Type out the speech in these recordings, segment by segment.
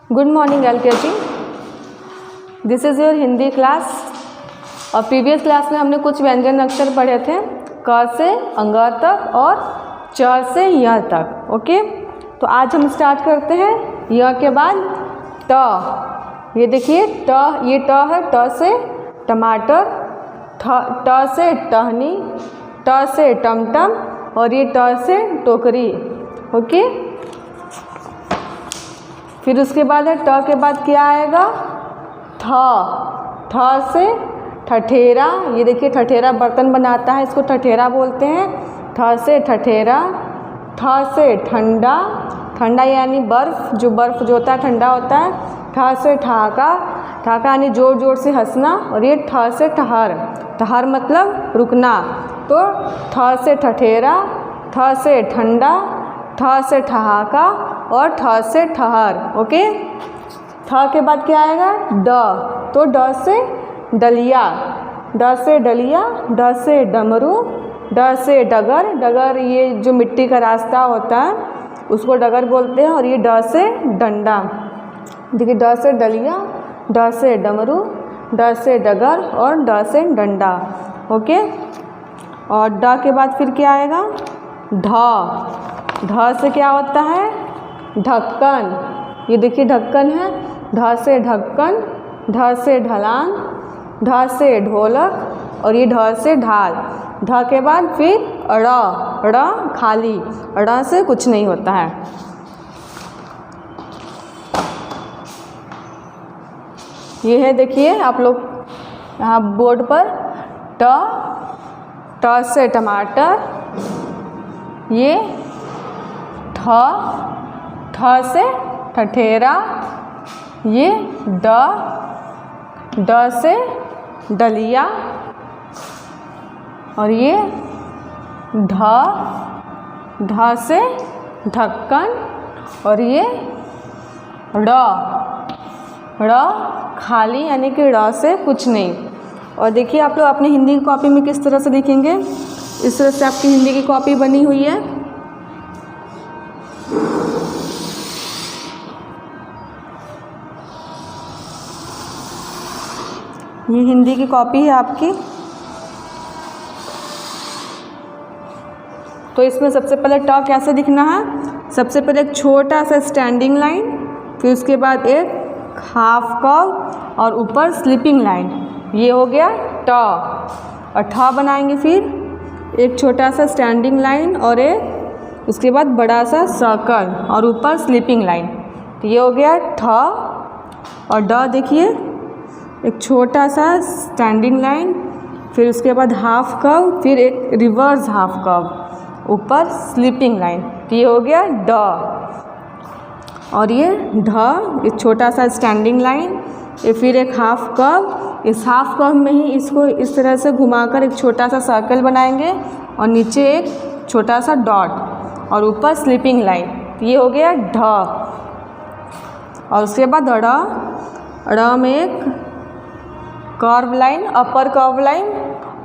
Good morning LKG। This is your Hindi class. और previous class में हमने कुछ व्यंजन अक्षर पढ़े थे, क से अंग तक और च से य तक। ओके, तो आज हम स्टार्ट करते हैं य के बाद ट। ये देखिए ट, ये ट है, ट से टमाटर, ट से टहनी, ट से टमटम और ये ट से टोकरी। ओके, फिर उसके बाद है ट के बाद क्या आएगा, थ। थ से ठठेरा। ये देखिए ठठेरा बर्तन बनाता है, इसको ठठेरा बोलते हैं। ठ से ठठेरा। ठ से ठंडा, ठंडा यानी बर्फ़, जो बर्फ़ जो होता है ठंडा होता है। ठ से ठहाका, ठहाका यानी ज़ोर ज़ोर से हंसना। और ये ठ से ठहर, ठहर मतलब रुकना। तो ठ से ठठेरा, ठ से ठंडा, ठ से ठहाका और ठ से ठहर। ओके, ठ के बाद क्या आएगा, ड। तो ड से डलिया, ड से डलिया, ड से डमरू, ड से डगर। डगर ये जो मिट्टी का रास्ता होता है उसको डगर बोलते हैं। और ये ड से डंडा। देखिए ड से डलिया, ड से डमरू, ड से डगर और ड से डंडा। ओके, और ड के बाद फिर क्या आएगा, ढ। ढ से क्या होता है, ढक्कन। ये देखिए ढक्कन है। ढ से ढक्कन, ढ से ढलान, ढ से ढोलक और ये ढ से ढाल। ढ के बाद फिर ड़। ड़ खाली, ड़ से कुछ नहीं होता है। ये है देखिए आप लोग यहाँ बोर्ड पर ट। ट से टमाटर, ये ठ। ठ से ठठेरा, ये ड। ड से डलिया और ये ढ। ढ से ढक्कन और ये ड़। ड़ खाली यानी कि ड़ से कुछ नहीं। और देखिए आप लोग अपनी हिंदी की कॉपी में किस तरह से लिखेंगे, इस तरह से आपकी हिंदी की कॉपी बनी हुई है। ये हिंदी की कॉपी है आपकी। तो इसमें सबसे पहले ट कैसे लिखना है, सबसे पहले एक छोटा सा स्टैंडिंग लाइन, फिर उसके बाद एक हाफ कर्व और ऊपर स्लीपिंग लाइन। ये हो गया ट। और ठ बनाएंगे फिर एक छोटा सा स्टैंडिंग लाइन और एक उसके बाद बड़ा सा सर्कल और ऊपर स्लीपिंग लाइन। तो ये हो गया ठ। और ड देखिए एक छोटा सा स्टैंडिंग लाइन, फिर उसके बाद हाफ कर्व, फिर एक रिवर्स हाफ कर्व, ऊपर स्लीपिंग लाइन। तो ये हो गया ड। और ये ढ, एक छोटा सा स्टैंडिंग लाइन, ये फिर एक हाफ कर्व। इस हाफ कर्व में ही इसको इस तरह से घुमाकर एक छोटा सा सर्कल बनाएंगे और नीचे एक छोटा सा डॉट और ऊपर स्लीपिंग लाइन। तो ये हो गया ढ। और उसके बाद ड़। ड़ में एक curve line, upper curve line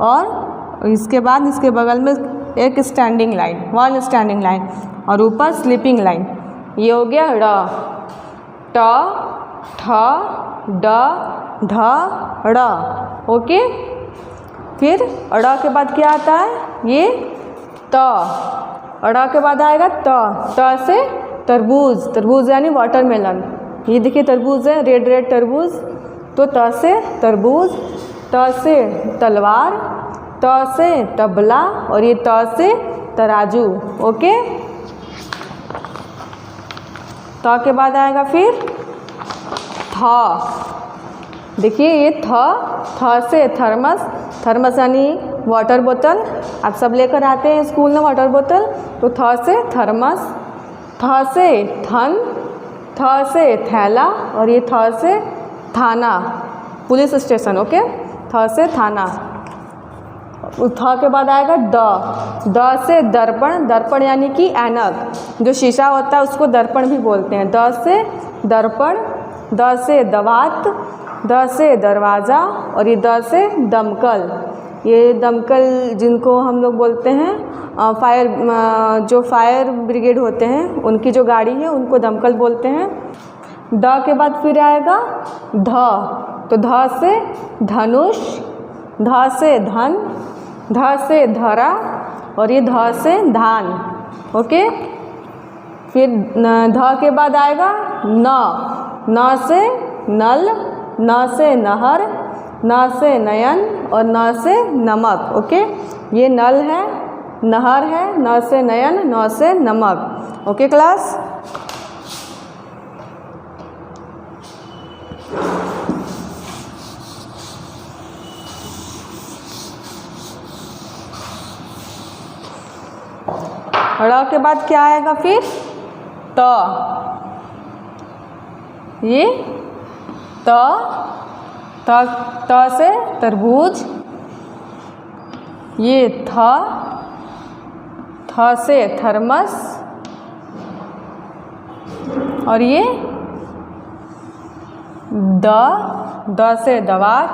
और इसके बाद इसके बगल में एक standing line, one standing line और ऊपर स्लीपिंग लाइन। ये हो गया ड़। ट, ठ, ड, ढ, ड़। ओके, फिर ड़ के बाद क्या आता है, ये त। ड़ के बाद आएगा त। त से तरबूज, तरबूज यानी वाटरमेलन। ये देखिए तरबूज है, रेड रेड तरबूज। तो त से तरबूज, त से तलवार, त से तबला और ये त से तराजू। ओके, त के बाद आएगा फिर थ। देखिए ये थ। थ से थर्मस, थर्मस यानी वाटर बोतल। आप सब लेकर आते हैं स्कूल में वाटर बोतल। तो थ से थर्मस। थ से थन, थ से थैला और ये थ से थाना, पुलिस स्टेशन। ओके, थ से थाना। थ के बाद आएगा द। द से दर्पण, दर्पण यानी कि ऐनक, जो शीशा होता है उसको दर्पण भी बोलते हैं। द से दर्पण। द से दवात, द से दरवाज़ा और ये द से दमकल। ये दमकल जिनको हम लोग बोलते हैं जो फायर ब्रिगेड होते हैं उनकी जो गाड़ी है उनको दमकल बोलते हैं। द के बाद फिर आएगा ध, तो ध से धनुष, ध से धन, ध से धरा और ये ध से धान। ओके, फिर ध के बाद आएगा न, न से नल, न से नहर, न से नयन और न से नमक। ओके, ये नल है, नहर है, न से नयन, न से नमक। ओके क्लास, ड़ के बाद क्या आएगा फिर त, ये त, त से तरबूज, ये थ से थर्मस और ये द से दवात,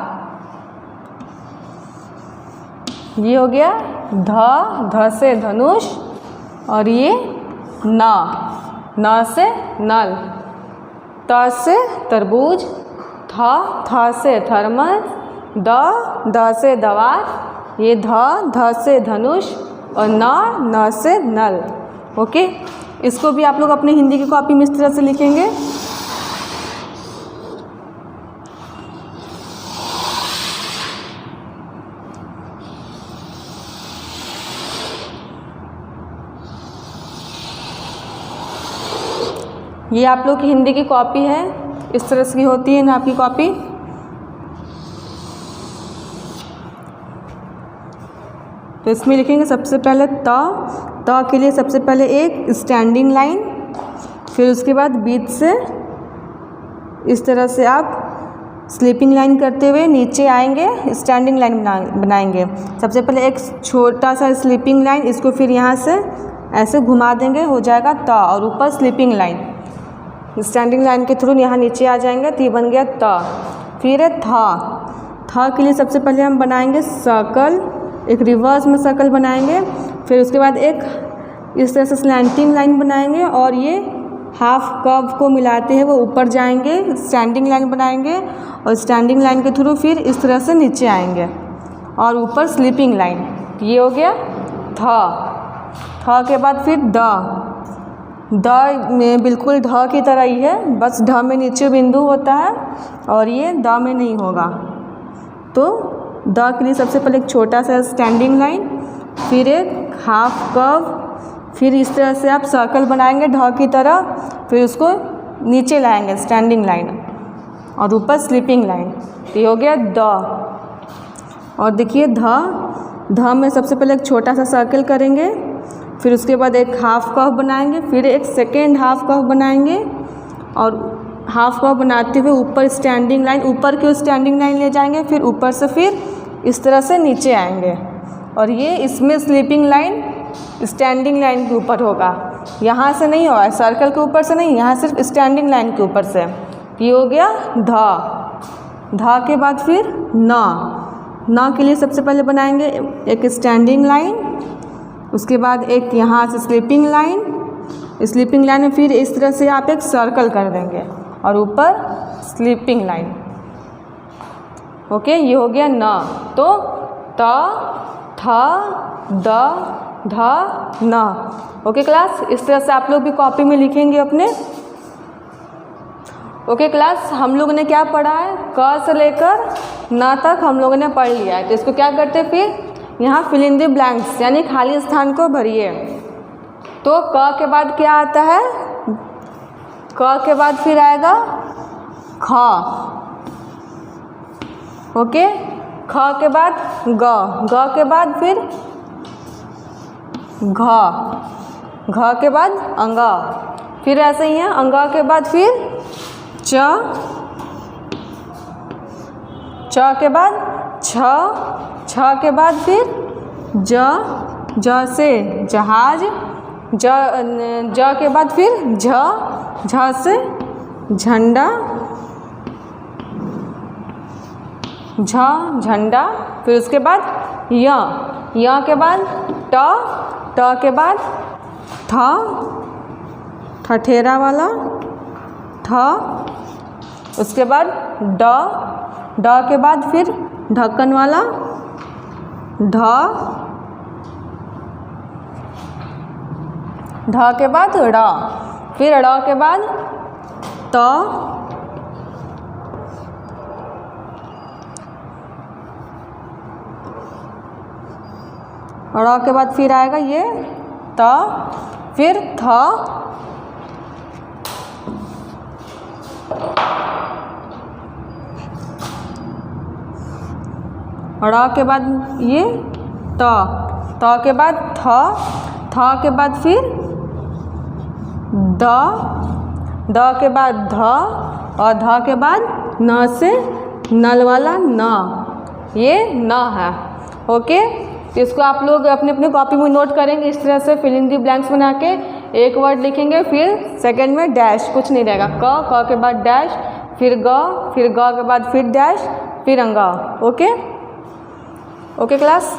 ये हो गया ध से धनुष और ये न से नल, त से तरबूज, थ से थर्मस, द से दवात, ये ध से धनुष और न से नल। ओके, इसको भी आप लोग अपनी हिंदी की कॉपी में इस तरह से लिखेंगे। ये आप लोग की हिंदी की कॉपी है, इस तरह से होती है ना आपकी कॉपी। तो इसमें लिखेंगे सबसे पहले त के लिए सबसे पहले एक स्टैंडिंग लाइन, फिर उसके बाद बीच से इस तरह से आप स्लीपिंग लाइन करते हुए नीचे आएंगे, स्टैंडिंग लाइन बनाएंगे। सबसे पहले एक छोटा सा स्लीपिंग लाइन, इसको फिर यहाँ से ऐसे घुमा देंगे, हो जाएगा त, और ऊपर स्लीपिंग लाइन, स्टैंडिंग लाइन के थ्रू यहाँ नीचे आ जाएंगे, तो ये बन गया त। फिर है थ के लिए सबसे पहले हम बनाएंगे सर्कल, एक रिवर्स में सर्कल बनाएंगे, फिर उसके बाद एक इस तरह से स्लैंटिंग लाइन बनाएंगे और ये हाफ कर्व को मिलाते हैं वो ऊपर जाएंगे, स्टैंडिंग लाइन बनाएंगे और स्टैंडिंग लाइन के थ्रू फिर इस तरह से नीचे आएंगे और ऊपर स्लीपिंग लाइन। ये हो गया थ के बाद फिर द में बिल्कुल ढ की तरह ही है, बस ढ में नीचे बिंदु होता है और ये द में नहीं होगा। तो द के लिए सबसे पहले एक छोटा सा स्टैंडिंग लाइन, फिर एक हाफ कर्व, फिर इस तरह से आप सर्कल बनाएंगे ढ की तरह, फिर उसको नीचे लाएंगे स्टैंडिंग लाइन और ऊपर स्लीपिंग लाइन। तो ये हो गया द। और देखिए ध में सबसे पहले एक छोटा सा सर्कल करेंगे, फिर उसके बाद एक हाफ कर्व बनाएंगे, फिर एक सेकेंड हाफ कर्व बनाएंगे और हाफ कर्व बनाते हुए ऊपर स्टैंडिंग लाइन, ऊपर की स्टैंडिंग लाइन ले जाएंगे, फिर ऊपर से फिर इस तरह से नीचे आएंगे और ये इसमें स्लीपिंग लाइन स्टैंडिंग लाइन के ऊपर होगा, यहाँ से नहीं होगा, सर्कल के ऊपर से नहीं, यहाँ सिर्फ स्टैंडिंग लाइन के ऊपर से। ये हो गया ध के बाद फिर न के लिए सबसे पहले बनाएंगे एक स्टैंडिंग लाइन, उसके बाद एक यहाँ से स्लीपिंग लाइन में फिर इस तरह से आप एक सर्कल कर देंगे और ऊपर स्लीपिंग लाइन। ओके, ये हो गया न। तो त थ द ध न। ओके क्लास, इस तरह से आप लोग भी कॉपी में लिखेंगे अपने। ओके क्लास, हम लोग ने क्या पढ़ा है, क से लेकर न तक हम लोगों ने पढ़ लिया है। तो इसको क्या करते हैं, फिर यहाँ फिल इन द ब्लैंक्स यानी खाली स्थान को भरिए। तो क के बाद क्या आता है, क के बाद फिर आएगा ख। ओके, ख के बाद ग के बाद फिर घ के बाद अंग, फिर ऐसे ही है अंग के बाद फिर च के बाद छ के बाद फिर ज से जहाज, ज के बाद फिर झ से झंडा, झंडा, फिर उसके बाद य के बाद ट के बाद ठठेरा वाला, ठ थ, उसके बाद ड, ड के बाद फिर ढक्कन वाला ढ, ढ के बाद ड़, फिर ड़ के बाद त, ड़ के बाद फिर आएगा ये त, फिर थ, ड़ के बाद ये त, त के बाद थ, थ के बाद फिर द, द के बाद ध, और ध के बाद न से नल वाला न, ये न है। ओके, तो इसको आप लोग अपने अपने कॉपी में नोट करेंगे इस तरह से फिल इन दी ब्लैंक्स बना के एक वर्ड लिखेंगे, फिर सेकंड में डैश, कुछ नहीं रहेगा, क के बाद डैश, फिर ग के बाद फिर डैश, फिर अंगा। Okay okay class.